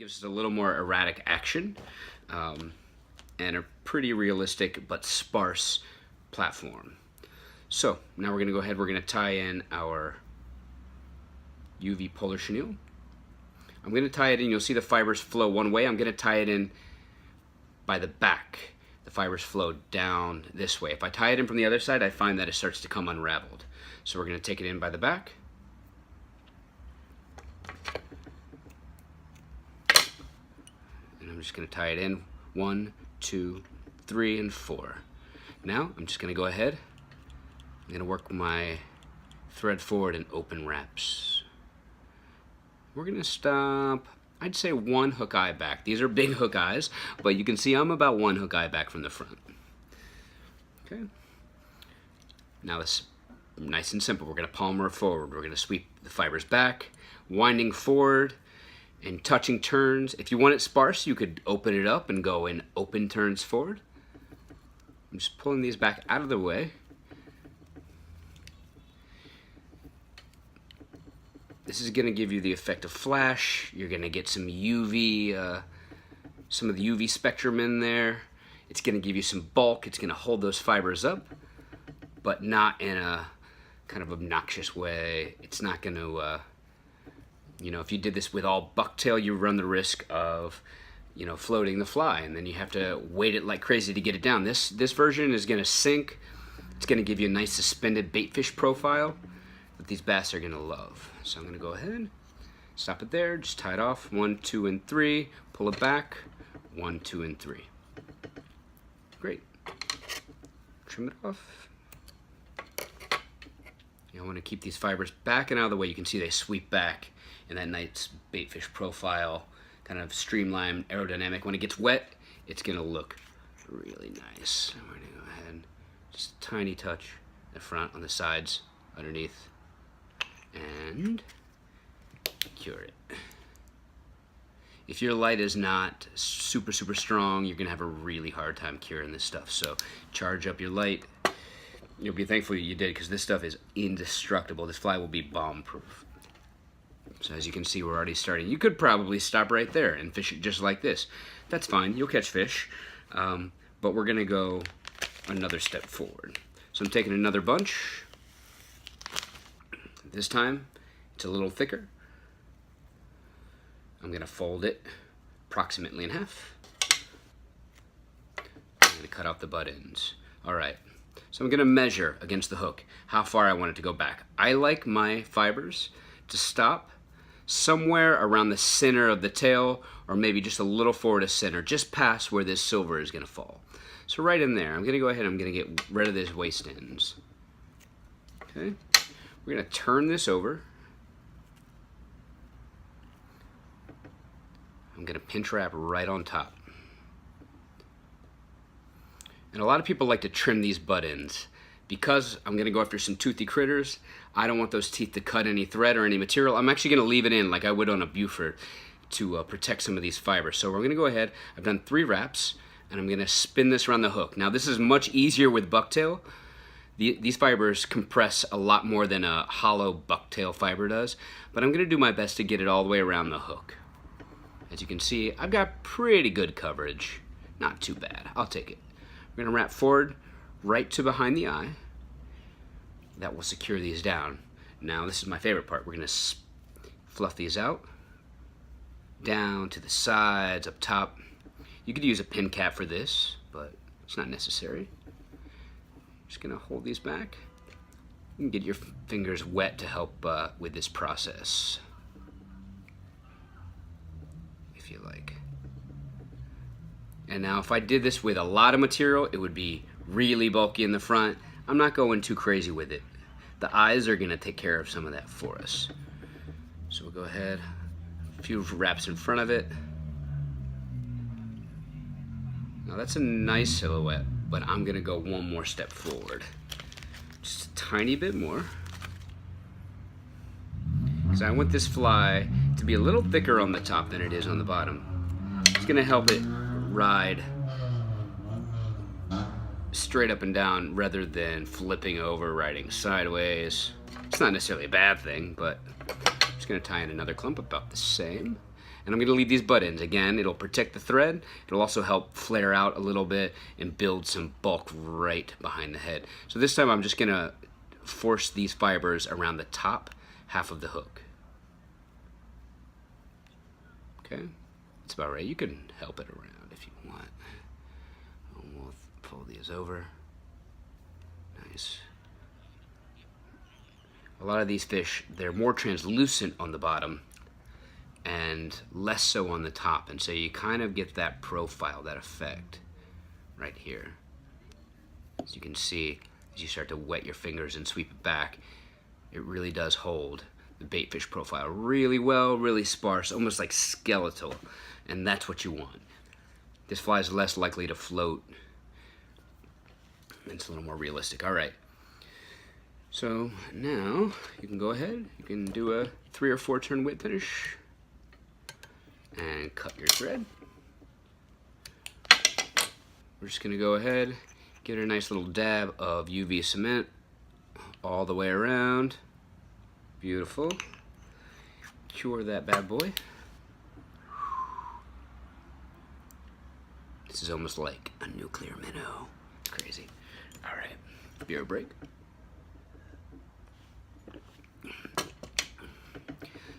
gives us a little more erratic action and a pretty realistic but sparse platform. So now we're going to go ahead, we're going to tie in our UV polar chenille. I'm going to tie it in, you'll see the fibers flow one way. I'm going to tie it in by the back. The fibers flow down this way. If I tie it in from the other side, I find that it starts to come unraveled. So we're going to take it in by the back. And I'm just going to tie it in 1, 2, 3, and 4. Now I'm just going to go ahead. I'm going to work my thread forward and open wraps. We're going to stop, I'd say 1 hook eye back. These are big hook eyes, but you can see I'm about 1 hook eye back from the front. Okay. Now this is nice and simple. We're going to palmer forward. We're going to sweep the fibers back, winding forward and touching turns. If you want it sparse, you could open it up and go in open turns forward. I'm just pulling these back out of the way. This is going to give you the effect of flash. You're going to get some UV, some of the UV spectrum in there. It's going to give you some bulk. It's going to hold those fibers up, but not in a kind of obnoxious way. It's not going to, you know, if you did this with all bucktail, you run the risk of, you know, floating the fly, and then you have to weight it like crazy to get it down. This version is going to sink. It's going to give you a nice suspended baitfish profile that these bass are going to love. So I'm going to go ahead, stop it there, just tie it off, 1, 2, and 3, pull it back, 1, 2, and 3. Great. Trim it off. I want to keep these fibers back and out of the way. You can see they sweep back in that nice baitfish profile, kind of streamlined, aerodynamic. When it gets wet, it's going to look really nice. I'm going to go ahead, just a tiny touch in the front, on the sides, underneath, and cure it. If your light is not super strong, you're gonna have a really hard time curing this stuff. So charge up your light. You'll be thankful you did, because this stuff is indestructible. This fly will be bomb proof. So as you can see, we're already starting. You could probably stop right there and fish it just like this. That's fine, you'll catch fish. But we're gonna go another step forward. So I'm taking another bunch. This time, it's a little thicker. I'm going to fold it approximately in half. I'm going to cut off the butt ends. Alright, so I'm going to measure against the hook how far I want it to go back. I like my fibers to stop somewhere around the center of the tail, or maybe just a little forward of center, just past where this silver is going to fall. So right in there, I'm going to go ahead, I'm going to get rid of these waist ends. Okay. We're going to turn this over. I'm going to pinch wrap right on top. And a lot of people like to trim these butt ends. Because I'm going to go after some toothy critters, I don't want those teeth to cut any thread or any material. I'm actually going to leave it in like I would on a Buford to protect some of these fibers. So we're going to go ahead. I've done 3 wraps, and I'm going to spin this around the hook. Now this is much easier with bucktail. These fibers compress a lot more than a hollow bucktail fiber does, but I'm going to do my best to get it all the way around the hook. As you can see, I've got pretty good coverage. Not too bad. I'll take it. We're going to wrap forward right to behind the eye. That will secure these down. Now this is my favorite part. We're going to fluff these out, down to the sides, up top. You could use a pin cap for this, but it's not necessary. Just gonna hold these back. You can get your fingers wet to help with this process, if you like. And now if I did this with a lot of material, it would be really bulky in the front. I'm not going too crazy with it. The eyes are gonna take care of some of that for us. So we'll go ahead, a few wraps in front of it. Now that's a nice silhouette, but I'm gonna go one more step forward. Just a tiny bit more. Because I want this fly to be a little thicker on the top than it is on the bottom. It's gonna help it ride straight up and down rather than flipping over, riding sideways. It's not necessarily a bad thing, but I'm just gonna tie in another clump about the same. And I'm going to leave these butt ends. Again, it'll protect the thread. It'll also help flare out a little bit and build some bulk right behind the head. So this time I'm just going to force these fibers around the top half of the hook. Okay, that's about right. You can help it around if you want. We'll pull these over. Nice. A lot of these fish, they're more translucent on the bottom and less so on the top, and so you kind of get that profile, that effect right here. As you can see, as you start to wet your fingers and sweep it back, it really does hold the baitfish profile really well, really sparse, almost like skeletal, and that's what you want. This fly is less likely to float. It's a little more realistic. All right. So now you can go ahead, you can do a 3 or 4 turn whip finish and cut your thread. We're just gonna go ahead, get a nice little dab of UV cement all the way around. Beautiful. Cure that bad boy. This is almost like a nuclear minnow. It's crazy. All right, beer break.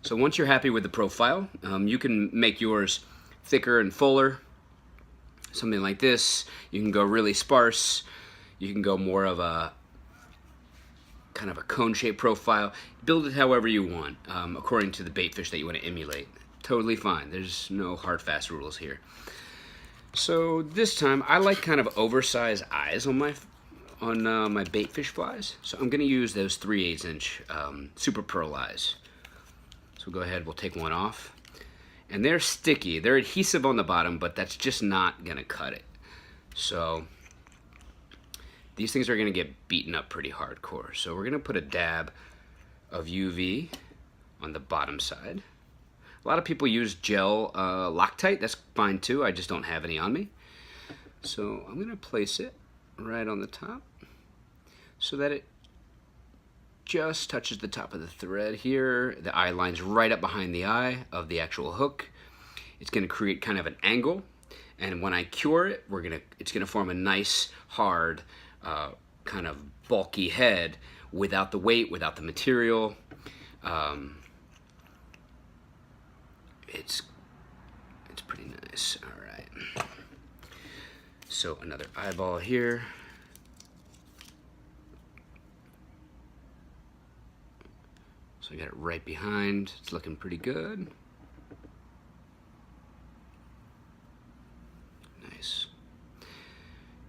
So once you're happy with the profile, you can make yours thicker and fuller, something like this. You can go really sparse. You can go more of a kind of a cone-shaped profile. Build it however you want, according to the baitfish that you want to emulate. Totally fine. There's no hard, fast rules here. So this time, I like kind of oversized eyes on my baitfish flies. So I'm going to use those 3/8 inch super pearl eyes. So we'll go ahead, we'll take one off. And they're sticky. They're adhesive on the bottom, but that's just not going to cut it. So these things are going to get beaten up pretty hardcore. So we're going to put a dab of UV on the bottom side. A lot of people use gel Loctite. That's fine too. I just don't have any on me. So I'm going to place it right on the top so that it just touches the top of the thread here. The eye line's right up behind the eye of the actual hook. It's going to create kind of an angle, and when I cure it, it's going to form a nice, hard, kind of bulky head without the weight, without the material. It's pretty nice. All right. So another eyeball here. So I got it right behind. It's looking pretty good. Nice.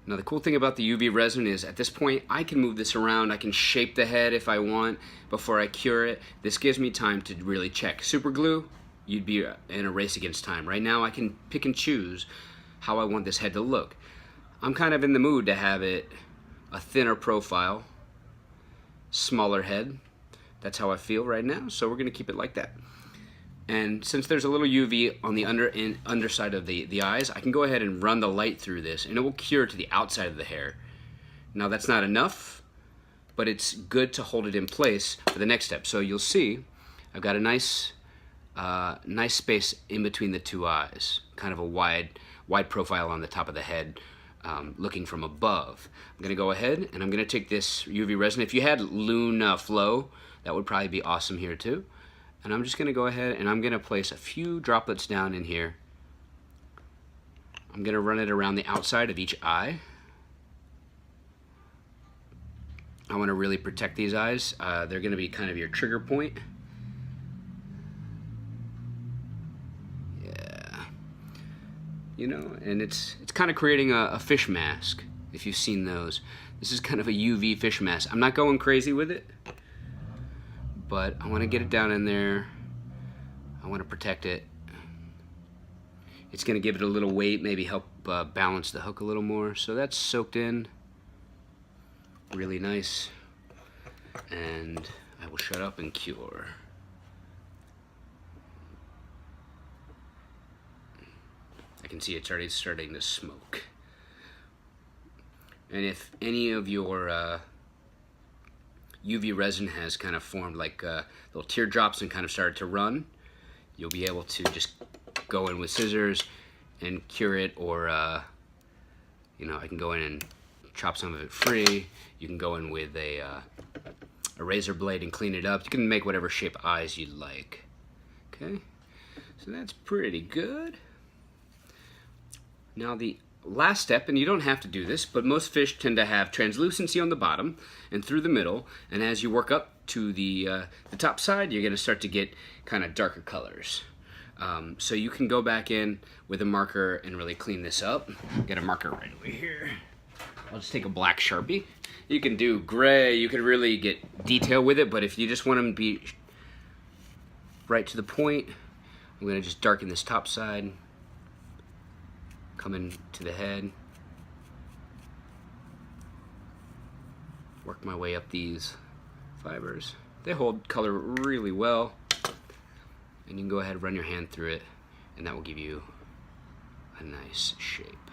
Now the cool thing about the UV resin is at this point I can move this around. I can shape the head if I want before I cure it. This gives me time to really check. Super glue, you'd be in a race against time. Right now I can pick and choose how I want this head to look. I'm kind of in the mood to have it a thinner profile, smaller head. That's how I feel right now, so we're gonna keep it like that. And since there's a little UV on the underside of the eyes, I can go ahead and run the light through this and it will cure to the outside of the hair. Now that's not enough, but it's good to hold it in place for the next step. So you'll see I've got a nice space in between the two eyes, kind of a wide profile on the top of the head, looking from above. I'm gonna go ahead and I'm gonna take this UV resin. If you had Loon Flow, that would probably be awesome here too. And I'm just gonna go ahead and I'm gonna place a few droplets down in here. I'm gonna run it around the outside of each eye. I wanna really protect these eyes. They're gonna be kind of your trigger point. Yeah. You know, and it's kind of creating a fish mask, if you've seen those. This is kind of a UV fish mask. I'm not going crazy with it, but I want to get it down in there. I want to protect it. It's going to give it a little weight, maybe help balance the hook a little more. So that's soaked in. Really nice. And I will shut up and cure. I can see it's already starting to smoke. And if any of your UV resin has kind of formed like little teardrops and kind of started to run, you'll be able to just go in with scissors and cure it, or you know, I can go in and chop some of it free. You can go in with a razor blade and clean it up. You can make whatever shape eyes you like. Okay, so that's pretty good. Now the last step, and you don't have to do this, but most fish tend to have translucency on the bottom and through the middle, and as you work up to the top side, you're going to start to get kind of darker colors. So you can go back in with a marker and really clean this up. Get a marker right over here. I'll just take a black Sharpie. You can do gray, you can really get detail with it, but if you just want them to be right to the point, I'm going to just darken this top side. Come in to the head, work my way up these fibers. They hold color really well, and you can go ahead and run your hand through it, and that will give you a nice shape.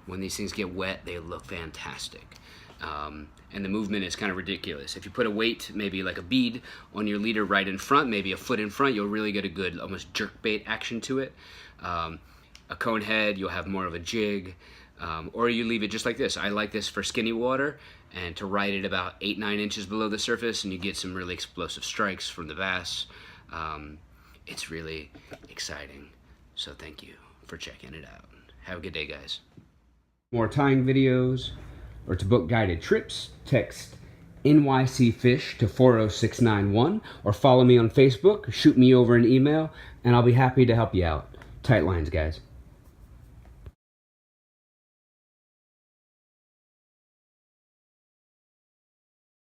When these things get wet, they look fantastic. And the movement is kind of ridiculous. If you put a weight, maybe like a bead, on your leader right in front, maybe a foot in front, you'll really get a good almost jerkbait action to it. A cone head, you'll have more of a jig, or you leave it just like this. I like this for skinny water, and to ride it about 8-9 inches below the surface, and you get some really explosive strikes from the bass. It's really exciting. So thank you for checking it out. Have a good day, guys. More tying videos, or to book guided trips, text NYC Fish to 40691, or follow me on Facebook, shoot me over an email, and I'll be happy to help you out. Tight lines, guys.